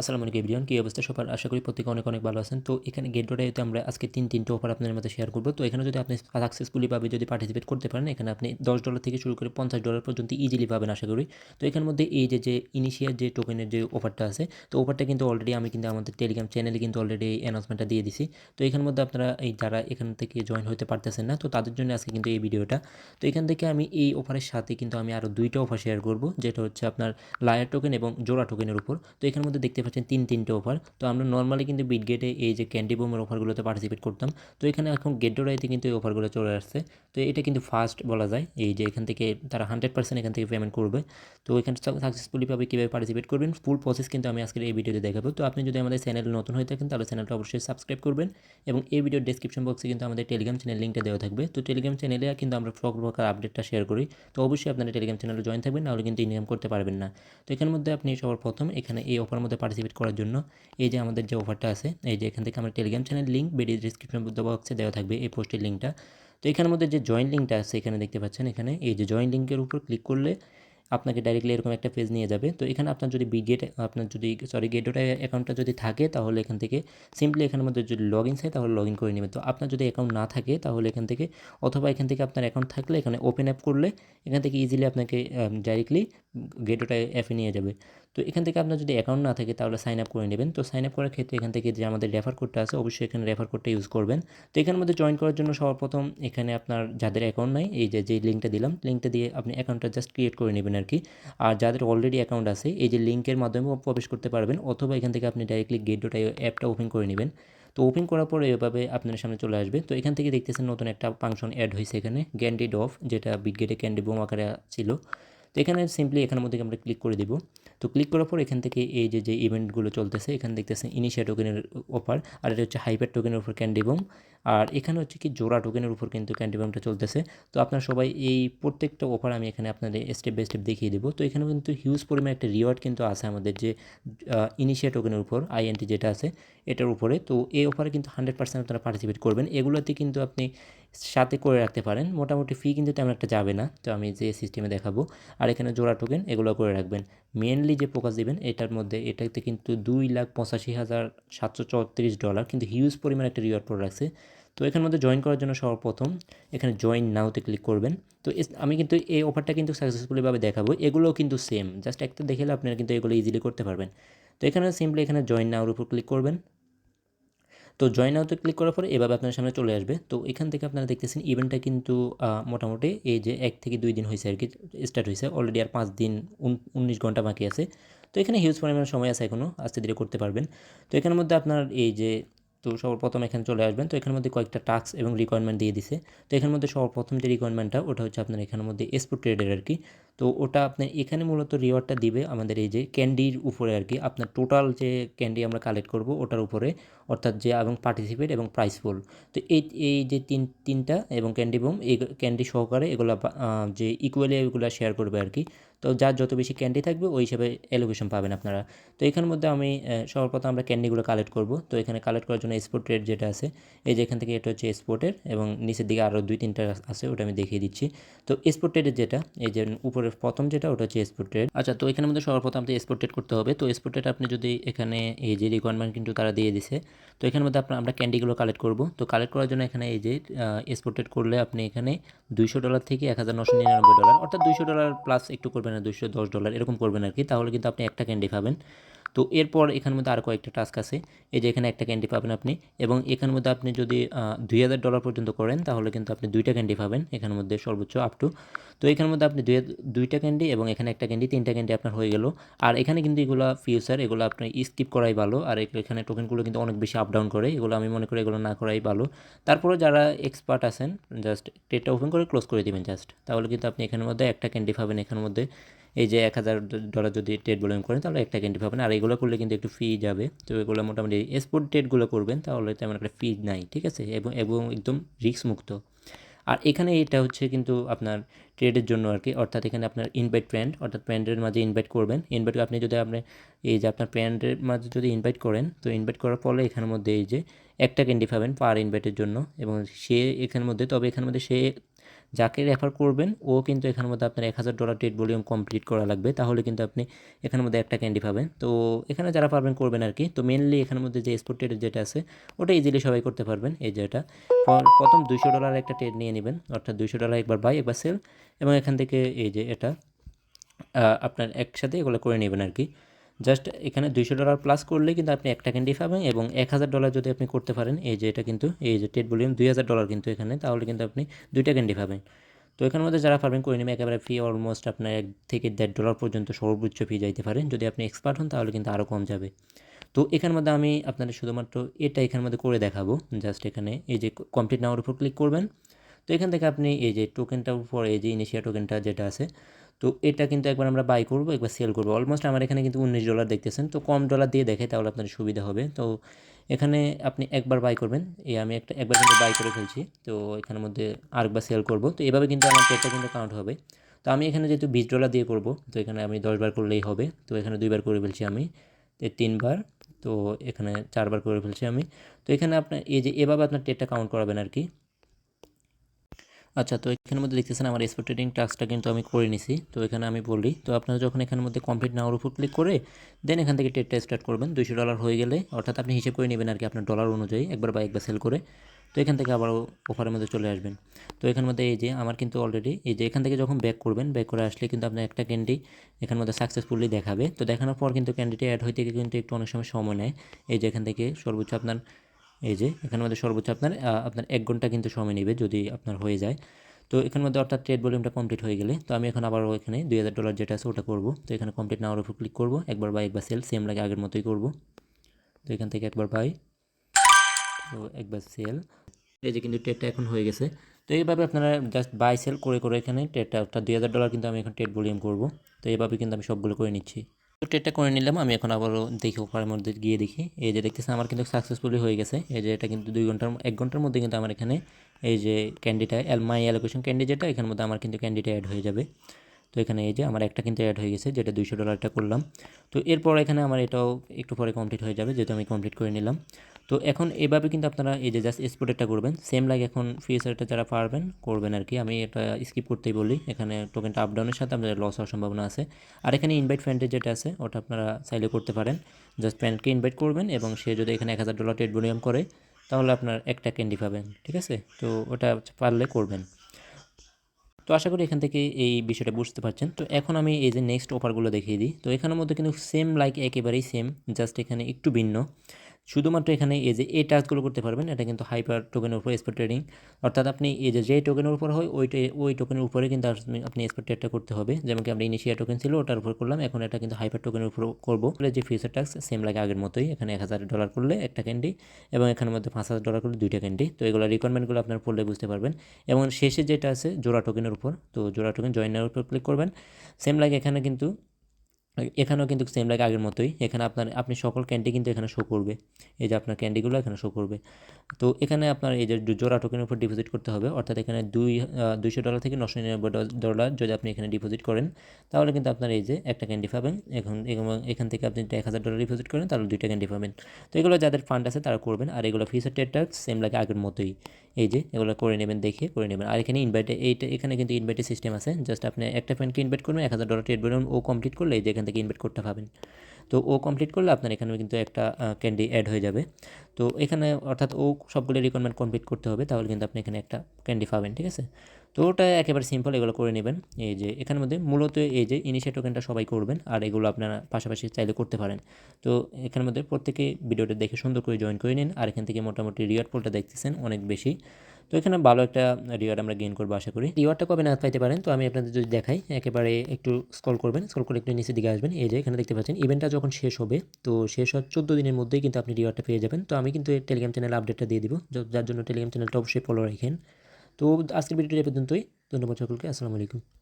আসসালামু আলাইকুম এভরিওয়ান, কী অবস্থা সবার? আশা করি প্রত্যেকে অনেক অনেক ভালো আছেন। তো এখানে গেট.এতে আমরা আজকে তিনটে অফার আপনাদের মধ্যে শেয়ার করব। তো এখানে যদি আপনি সাকসেসফুলি ভাবে যদি পার্টিসিপেট করতে পারেন, এখানে আপনি $10 থেকে শুরু করে $50 পর্যন্ত ইজিলি পাবেন আশা করি। তো এখানের মধ্যে এই যে ইনিশিয়াল যে টোকেনের যে অফারটা আছে, তো অফারটা কিন্তু অলরেডি আমি কিন্তু আমাদের টেলিগ্রাম চ্যানেলে কিন্তু অলরেডি এই অ্যানাউন্সমেন্টটা দিয়ে দিছি। তো এখানের মধ্যে আপনারা এই যারা এখান থেকে জয়েন হতে পারতেছেন না, তো তাদের জন্য আজকে কিন্তু এই ভিডিওটা। তো এখান থেকে আমি এই অফারের সাথে কিন্তু আমি আরও 2টা অফার শেয়ার করব, যেটা হচ্ছে আপনার লায়ার টোকেন এবং জোড়া টোকেনের উপর। তো এখানের মধ্যে দেখতে পাচ্ছেন তিনটে অফার। তো আমরা নর্মালি কিন্তু বিটগেটে এই যে ক্যান্ডি বুমের অফারগুলোতে পার্টিসিপেট করতাম। তো এখানে এখন গেট.আইতে কিন্তু এই অফারগুলো চলে আসছে। তো এটা কিন্তু ফার্স্ট বলা যায়, এই যে এখান থেকে তারা 100% এখান থেকে পেমেন্ট করবে। তো এখানে সাকসেসফুলি পাবে কীভাবে পার্টিসিপেট করবেন ফুল প্রসেস কিন্তু আমি আজকের এই ভিডিওতে দেখাবো। তো আপনি যদি আমাদের চ্যানেলে নতুন হয়ে থাকেন তাহলে চ্যানেলটা অবশ্যই সাবস্ক্রাইব করবেন, এবং এই ভিডিওর ডেসক্রিপশন বক্সে কিন্তু আমাদের টেলিগ্রাম চ্যানেল লিঙ্কটা দেওয়া থাকবে। তো টেলিগ্রাম চ্যানেলে কিন্তু আমরা সকল প্রকার আপডেটটা শেয়ার করি। তো অবশ্যই আপনারা টেলিগ্রাম চ্যানেলে জয়েন থাকবেন, নাহলে কিন্তু ইনকাম করতে পারবেন না। তো এখানের মধ্যে আপনি সবার প্রথম এখানে এই অফারের মধ্যে পার্টিসিপেট করার জন্য এই যে আমাদের যে অফারটা আছে, এই যে এখান থেকে আমার Telegram channel link video description বক্সে দেওয়া থাকবে এই পোস্টের লিঙ্কটা। তো এখানের মধ্যে যে জয়েন লিঙ্কটা আছে এখানে দেখতে পাচ্ছেন, এখানে এই যে জয়েন লিঙ্কের উপর ক্লিক করলে আপনাকে ডাইরেক্টলি এরকম একটা পেজ নিয়ে যাবে। তো এখানে আপনার যদি গেট.আই অ্যাকাউন্টটা যদি থাকে তাহলে এখান থেকে সিম্পলি এখানের মধ্যে যদি লগ ইন চাই তাহলে লগ ইন করে নেবেন। তো আপনার যদি অ্যাকাউন্ট না থাকে তাহলে এখান থেকে, অথবা এখান থেকে আপনার অ্যাকাউন্ট থাকলে এখানে ওপেন অ্যাপ করলে এখান থেকে ইজিলি আপনাকে ডাইরেক্টলি গেট.আই অ্যাপে নিয়ে যাবে। তো এখান থেকে আপনার যদি অ্যাকাউন্ট না থাকে তাহলে সাইন আপ করে নেবেন। তো সাইন আপ করার ক্ষেত্রে এখান থেকে যে আমাদের রেফার কোডটা আছে অবশ্যই এখানে রেফার কোডটা ইউজ করবেন। তো এখানের মধ্যে জয়েন করার জন্য সর্বপ্রথম এখানে আপনার যাদের অ্যাকাউন্ট নাই, এই যে লিঙ্কটা দিলাম, লিঙ্কটা দিয়ে আপনি অ্যাকাউন্টটা জাস্ট ক্রিয়েট করে নেবেন আর কি। আর যাদের অলরেডি অ্যাকাউন্ট আছে এই যে লিঙ্কের মাধ্যমে প্রবেশ করতে পারবেন, অথবা এখান থেকে আপনি ডাইরেক্টলি গেট.আই অ্যাপটা ওপেন করে নেবেন। তো ওপেন করার পরে এভাবে আপনার সামনে চলে আসবে। তো এখান থেকে দেখতেছেন নতুন একটা ফাংশন অ্যাড হয়েছে এখানে, ক্যান্ডি ডফ, যেটা বিটগেটে ক্যান্ডি বুম আকারে ছিল। তো এখানে সিম্পলি এখানের মধ্যে আমরা ক্লিক করে দিব। তো ক্লিক করার পর এখান থেকে এই যে ইভেন্টগুলো চলতেছে এখানে দেখতেছেন ইনিশিয়া টোকেনের অফার, আর এটা হচ্ছে হাইপার টোকেনের উপর ক্যান্ডি বুম, আর এখানে হচ্ছে কি জোড়া টোকেনের উপর কিন্তু ক্যান্ডি বুমটা চলতেছে। তো আপনারা সবাই এই প্রত্যেকটা অফার আমি এখানে আপনাদের স্টেপ বাই স্টেপ দেখিয়ে দেবো। তো এখানে কিন্তু হিউজ পরিমাণে একটা রিওয়ার্ড কিন্তু আছে আমাদের যে ইনিশিয়া টোকেনের উপর আইএনটি যেটা আছে এটার উপরে। তো এই অফারে কিন্তু 100% আপনারা পার্টিসিপেট করবেন। এগুলোতে কিন্তু আপনি সাথে করে রাখতে পারেন, মোটামুটি ফি কিন্তু তেমন একটা যাবে না। তো আমি যে সিস্টেমে দেখাবো, আর এখানে জোড়া টোকেন এগুলো করে রাখবেন। মেনলি যে ফোকাস দিবেন এটার মধ্যে, এটাতে কিন্তু $2,85,734 কিন্তু হিউজ পরিমাণ একটা রিওয়ার্ড করে রাখছে। তো এখানের মধ্যে জয়েন করার জন্য সর্বপ্রথম এখানে জয়েন নাওতে ক্লিক করবেন। তো আমি কিন্তু এই অফারটা কিন্তু সাকসেসফুলিভাবে দেখাবো, এগুলোও কিন্তু সেম, জাস্ট একটা দেখলে আপনারা কিন্তু এগুলো ইজিলি করতে পারবেন। তো এখানে সিম্পলি এখানে জয়েন নাওর উপর ক্লিক করবেন। তো জয়েন নাওতে ক্লিক করার পরে এভাবে আপনার সামনে চলে আসবে। তো এখান থেকে আপনারা দেখতেছেন ইভেন্টটা কিন্তু মোটামুটি এই যে 1 থেকে 2 দিন হয়েছে আর কি স্টার্ট হয়েছে, অলরেডি আর 5 দিন 19 ঘন্টা বাকি আছে। তো এখানে হিউজ পরিমাণ সময় আছে, এখনও আস্তে ধীরে করতে পারবেন। তো এখানের মধ্যে আপনার এই যে, তো সর্বপ্রথম এখানে চলে আসবেন। তো এখানের মধ্যে কয়েকটা টাস্ক এবং রিকোয়ারমেন্ট দিয়ে দিছে। তো এখানের মধ্যে সর্বপ্রথম যে রিকোয়ারমেন্টটা ওটা হচ্ছে আপনার এখানের মধ্যে এক্সপোর্ট ট্রেডের আর কি। তো ওটা আপনার এখানে মূলত রিওয়ার্ডটা দিবে আমাদের এই যে ক্যান্ডির উপরে আর কি, আপনার টোটাল যে ক্যান্ডি আমরা কালেক্ট করব ওটার উপরে, অর্থাৎ যে এবং পার্টিসিপেট এবং প্রাইস পুল। তো এই যে তিনটা এবং ক্যান্ডি বুম, এই ক্যান্ডি সহকারে এগুলো যে ইকুয়ালি এগুলো শেয়ার করবে আর কি। তো যার যত বেশি ক্যান্ডি থাকবে ওই হিসাবে অ্যালোকেশন পাবেন আপনারা। তো এখানের মধ্যে আমি সর্বপ্রথম আমরা ক্যান্ডিগুলো কালেক্ট করব। তো এখানে কালেক্ট করার জন্য এক্সপোর্ট রেট যেটা আছে, এই যে এখান থেকে এটা হচ্ছে এক্সপোর্টের, এবং নিচের দিকে আরও 2-3টা আছে ওটা আমি দেখিয়ে দিচ্ছি। তো এক্সপোর্ট রেটের যেটা, এই যে উপরের প্রথম যেটা ওটা হচ্ছে এক্সপোর্ট রেট। আচ্ছা, তো এখানের মধ্যে সর্বপ্রথম আপনি এক্সপোর্ট রেট করতে হবে। তো এক্সপোর্ট রেট আপনি যদি এখানে এই যে রিকোয়ারমেন্ট কিন্তু তারা দিয়ে দিছে। তো এখানের মধ্যে আমরা ক্যান্ডিগুলো কালেক্ট করব। তো কালেক্ট করার জন্য এখানে এই যে এক্সপোর্ট রেট করলে আপনি এখানে $200 থেকে $1,999, অর্থাৎ $200 প্লাস একটু করবেন না, $210 এরকম করবেন আর কি, তাহলে কিন্তু আপনি একটা ক্যান্ডি পাবেন। তো এরপর এখানের মধ্যে আরও কয়েকটা টাস্ক আছে, এই যে এখানে একটা ক্যান্ডি পাবেন আপনি, এবং এখানের মধ্যে আপনি যদি $2,000 পর্যন্ত করেন তাহলে কিন্তু আপনি 2টা ক্যান্ডি পাবেন এখানের মধ্যে সর্বোচ্চ আপ টু। তো এখানের মধ্যে আপনি দুইটা ক্যান্ডি এবং এখানে একটা ক্যান্ডি, 3টা ক্যান্ডি আপনার হয়ে গেল। আর এখানে কিন্তু এগুলো ফিউচার, এগুলো আপনি স্কিপ করাই ভালো। আর এখানে টোকেনগুলো কিন্তু অনেক বেশি আপ ডাউন করে, এগুলো আমি মনে করি এগুলো না করাই ভালো। তারপরে যারা এক্সপার্ট আছেন জাস্ট ট্রেডটা ওপেন করে ক্লোজ করে দিবেন জাস্ট, তাহলে কিন্তু আপনি এখানের মধ্যে একটা ক্যান্ডি পাবেন এখানের মধ্যে। এই যে $1,000 যদি ট্রেড ভলিউম করেন তাহলে একটা ক্যান্ডি পাবেন। আর এগুলো করলে কিন্তু একটু ফি যাবে। তো এগুলো মোটামুটি স্পোর্ট ট্রেডগুলো করবেন তাহলে তেমন একটা ফি নাই, ঠিক আছে, এবং একদম রিস্ক মুক্ত। আর এখানে এটা হচ্ছে কিন্তু আপনার ট্রেডের জন্য আর কি, অর্থাৎ এখানে আপনার ইনভাইট ফ্রেন্ড, অর্থাৎ ফ্রেন্ডের মাঝে ইনভাইট করবেন। ইনভাইট আপনি যদি এই যে আপনার ফ্রেন্ডের মাঝে যদি ইনভাইট করেন, তো ইনভাইট করার ফলে এখানের মধ্যে এই যে একটা ক্যান্ডি পাবেন পার ইনভাইটের জন্য, এবং সে এখানের মধ্যে, তবে এখানের মধ্যে সে যাকে রেফার করবেন ও কিন্তু এখানের মধ্যে আপনার $1000 ট্রেড ভলিউম কমপ্লিট করা লাগবে, তাহলে কিন্তু আপনি এখানের মধ্যে একটা ক্যান্ডি পাবেন। তো এখানে যারা পারবেন করবেন আর কি। তো মেনলি এখানের মধ্যে যে স্পট ট্রেড যেটা আছে ওটা ইজিলি সবাই করতে পারবেন। এই যে এটা প্রথম $200 একটা ট্রেড নিয়ে নেবেন, অর্থাৎ $200 একবার বাই একবার সেল, এবং এখান থেকে এই যে এটা আপনার একসাথে এগুলো করে নেবেন আর কি। জাস্ট এখানে $200 প্লাস করলে কিন্তু আপনি একটা ক্যান্ডি পাবেন, এবং $1000 যদি আপনি করতে পারেন, এই যে এটা কিন্তু এই যে ট্রেড ভলিউম $2000 কিন্তু এখানে, তাহলে কিন্তু আপনি দুইটা ক্যান্ডি পাবেন। তো এখানের মধ্যে যারা পারবেন করে নেবেন একেবারে ফ্রি, অলমোস্ট আপনার $1 থেকে $1.5 পর্যন্ত সর্বোচ্চ ফি যাইতে পারেন। যদি আপনি এক্সপার্ট হন তাহলে কিন্তু আরও কম যাবে। তো এখানের মধ্যে আমি আপনাদের শুধুমাত্র এটা এখানের মধ্যে করে দেখাবো। জাস্ট এখানে এই যে কমপ্লিট নাওয়ার উপর ক্লিক করবেন। তো এখান থেকে আপনি এই যে টোকেনটার উপর এই যে ইনিশিয়া টোকেনটা যেটা আছে, তো এটা কিন্তু একবার আমরা বাই করবো একবার সেল করবো। অলমোস্ট আমার এখানে কিন্তু $19 দেখতেছেন, তো কম ডলার দিয়ে দেখে তাহলে আপনার সুবিধা হবে। তো এখানে আপনি একবার বাই করবেন, এই আমি একবার কিন্তু বাই করে ফেলছি। তো এখানের মধ্যে আরেকবার সেল করব, তো এভাবে কিন্তু আমার ট্রেডটা কিন্তু কাউন্ট হবে। তো আমি এখানে যেহেতু $20 দিয়ে করব, তো এখানে আমি 10 বার করলেই হবে। তো এখানে 2 বার করে ফেলছি আমি, 3 বার, তো এখানে 4 বার করে ফেলছি আমি। তো এখানে আপনার এই যে এভাবে আপনার ট্রেডটা কাউন্ট করাবেন আর কি। আচ্ছা, তো এখানের মধ্যে দেখতেছেন আমার স্পট ট্রেডিং টাস্কটা কিন্তু আমি করে নিছি। তো এখানে আমি বলি, তো আপনারা যখন এখানের মধ্যে কমপ্লিট নাওয়ার উপর ক্লিক করে দেন এখান থেকে ট্রেডটা স্টার্ট করবেন। $200 হয়ে গেলে, অর্থাৎ আপনি হিসেব করে নেবেন আর কি আপনার ডলার অনুযায়ী, একবার বা একবার সেল করে। তো এখান থেকে আবারও অফারের মধ্যে চলে আসবেন। তো এখানের মধ্যে এই যে আমার কিন্তু অলরেডি এই যে এখান থেকে যখন ব্যাক করবেন, ব্যাক করে আসলে কিন্তু আপনার একটা ক্যান্ডি এখানের মধ্যে সাকসেসফুলি দেখাবে। তো দেখানোর পর কিন্তু ক্যান্ডিটি অ্যাড হইতে কিন্তু একটু অনেক সময় নেয়। এই যে এখান থেকে সর্বোচ্চ আপনার এই যে এখানের মধ্যে সর্বোচ্চ আপনার 1 ঘন্টা কিন্তু সময় নেবে যদি আপনার হয়ে যায়। তো এখানের মধ্যে অর্থাৎ ট্রেড ভলিউমটা কমপ্লিট হয়ে গেলে, তো আমি এখন আবারও এখানে $2000 যেটা আছে ওটা করব। তো এখানে কমপ্লিট নাওয়ার উপর ক্লিক করব, একবার বাই একবার সেল, সেম লাগে আগের মতোই করব। তো এখান থেকে একবার বাই, তো একবার সেল, এই যে কিন্তু ট্রেডটা এখন হয়ে গেছে। তো এইভাবে আপনারা জাস্ট বাই সেল করে করে এখানে ট্রেডটা, অর্থাৎ $2000 কিন্তু আমি এখন ট্রেড ভলিউম করব। তো এইভাবে কিন্তু আমি সবগুলো করে নিচ্ছি। তো ট্রেডটা করে নিলাম, আমি এখন আবারও দেখি ওপরের মধ্যে গিয়ে দেখি, এই যে দেখতেছেন আমার কিন্তু সাকসেসফুলি হয়ে গেছে। এই যে এটা কিন্তু 1 ঘন্টার মধ্যে কিন্তু আমার এখানে এই যে ক্যান্ডিটা মাই অ্যালোকেশন ক্যান্ডি যেটা, এখানের মধ্যে আমার কিন্তু ক্যান্ডিটা অ্যাড হয়ে যাবে। তো এখানে এই যে আমার একটা কিন্তু অ্যাড হয়ে গেছে, যেটা $200 করলাম। তো এরপর এখানে আমার এটাও একটু পরে কমপ্লিট হয়ে যাবে, যেহেতু আমি কমপ্লিট করে নিলাম। তো এখন এভাবে কিন্তু আপনারা এই যে জাস্ট এক্সপোর্টটা করবেন, সেম লাগে এখন ফিচারটা যারা পারবেন করবেন আর কি। আমি এটা স্কিপ করতেই বলি, এখানে টোকেনটা আপ ডাউনের সাথে আপনাদের লস হওয়ার সম্ভাবনা আছে। আর এখানে ইনভাইট ফ্রেন্ডের যেটা আছে ওটা আপনারা চাইলে করতে পারেন। জাস্ট ফ্রেন্ডকে ইনভাইট করবেন, এবং সে যদি এখানে $1000 ট্রেড ভলিউম করে তাহলে আপনার একটা ক্যান্ডি পাবেন, ঠিক আছে? তো ওটা পারলে করবেন। তো আশা করি এখান থেকে এই বিষয়টা বুঝতে পারছেন। তো এখন আমি এই যে নেক্সট অফারগুলো দেখিয়ে দিই। তো এখানের মধ্যে কিন্তু সেম লাইক একেবারেই সেম, জাস্ট এখানে একটু ভিন্ন। শুধুমাত্র এখানে এই যে এই টাস্কগুলো করতে পারবেন, এটা কিন্তু হাইপার টোকেনের উপর স্পট ট্রেডিং, অর্থাৎ আপনি এই যে টোকেনের উপর হয় ওই টোকেনের উপরে কিন্তু আপনি স্পট ট্রেডটা করতে হবে। যেমন কি আমরা ইনিশিয়া টোকেন ছিল ওটার উপর করলাম, এখন এটা কিন্তু হাইপার টোকেনের উপর করবো। যে ফিউচার টাস্ক সেম লাগে আগের মতোই, এখানে $1000 করলে একটা ক্যান্ডি, এবং এখানের মধ্যে $5000 করলে দুইটা ক্যান্ডি। তো এগুলো রিকোয়ারমেন্টগুলো আপনার পড়লে বুঝতে পারবেন। এবং শেষে যেটা আছে জোড়া টোকেনের উপর, তো জোড়া টোকেন জয়েনের উপর ক্লিক করবেন। সেম লাগে এখানেও কিন্তু সেম লাগে আগের মতোই, এখানে আপনি সকল ক্যান্ডি কিন্তু এখানে শো করবে। এই যে আপনার ক্যান্ডিগুলো এখানে শো করবে। তো এখানে আপনার এই যে জোড়া টোকেনের উপর ডিপোজিট করতে হবে, অর্থাৎ এখানে $200 থেকে $999 যদি আপনি এখানে ডিপোজিট করেন তাহলে কিন্তু আপনার এই যে একটা ক্যান্ডি পাবেন। এখান থেকে আপনি $1000 ডিপোজিট করেন তাহলে দুইটা ক্যান্ডি পাবেন। তো এগুলো যাদের ফান্ড আছে তারা করবেন, আর এগুলো ফিচার টেটটা সেম লাগে আগের মতোই। এই যে এগুলো করে নেবেন, দেখে করে নেবেন। আর এখানে এখানে কিন্তু ইনভাইটের সিস্টেম আছে, জাস্ট আপনি একটা ফ্রেন্ডকে ইনভাইট করবেন, $1000 ট্রেড বলুন, ও কমপ্লিট করলে এই যে এখান থেকে ইনভাইট কোডটা পাবেন। তো ও কমপ্লিট করলে আপনার এখানে কিন্তু একটা ক্যান্ডি অ্যাড হয়ে যাবে। তো এখানে অর্থাৎ ও সবগুলো রিকোয়ারমেন্ট কমপ্লিট করতে হবে, তাহলে কিন্তু আপনি এখানে একটা ক্যান্ডি পাবেন, ঠিক আছে? তো ওটা একেবারে সিম্পল, এগুলো করে নেবেন। এই যে এখানের মধ্যে মূলত এই যে ইনিশিয়েট টোকেনটা সবাই করবেন, আর এগুলো আপনারা পাশাপাশি চাইলে করতে পারেন। তো এখানের মধ্যে প্রত্যেকে ভিডিওটা দেখে সুন্দর করে জয়েন করে নিন, আর এখান থেকে মোটামুটি রিওয়ার্ড পোলটা দেখতেছেন অনেক বেশি। তো এখানে ভালো একটা রিওয়ার্ড আমরা গেইন করবো আশা করি। রিওয়ার্ডটা কবে না পাইতে পারেন, তো আমি আপনাদের যদি দেখাই, একেবারে একটু স্ক্রল করবেন, স্ক্রল করে একটু নিচের দিকে আসবেন। এই যে এখানে দেখতে পাচ্ছেন ইভেন্টটা যখন শেষ হবে, তো শেষ হওয়ার 14 দিনের মধ্যেই কিন্তু আপনি রিওয়ার্ডটা পেয়ে যাবেন। তো আমি কিন্তু টেলিগ্রাম চ্যানেলে আপডেটটা দিয়ে দিব, যার জন্য টেলিগ্রাম চ্যানেলটা অবশ্যই ফলো রাখেন। তো আজকের ভিডিওটি এ পর্যন্তই। ধন্যবাদ সকলকে, আসসালামু আলাইকুম।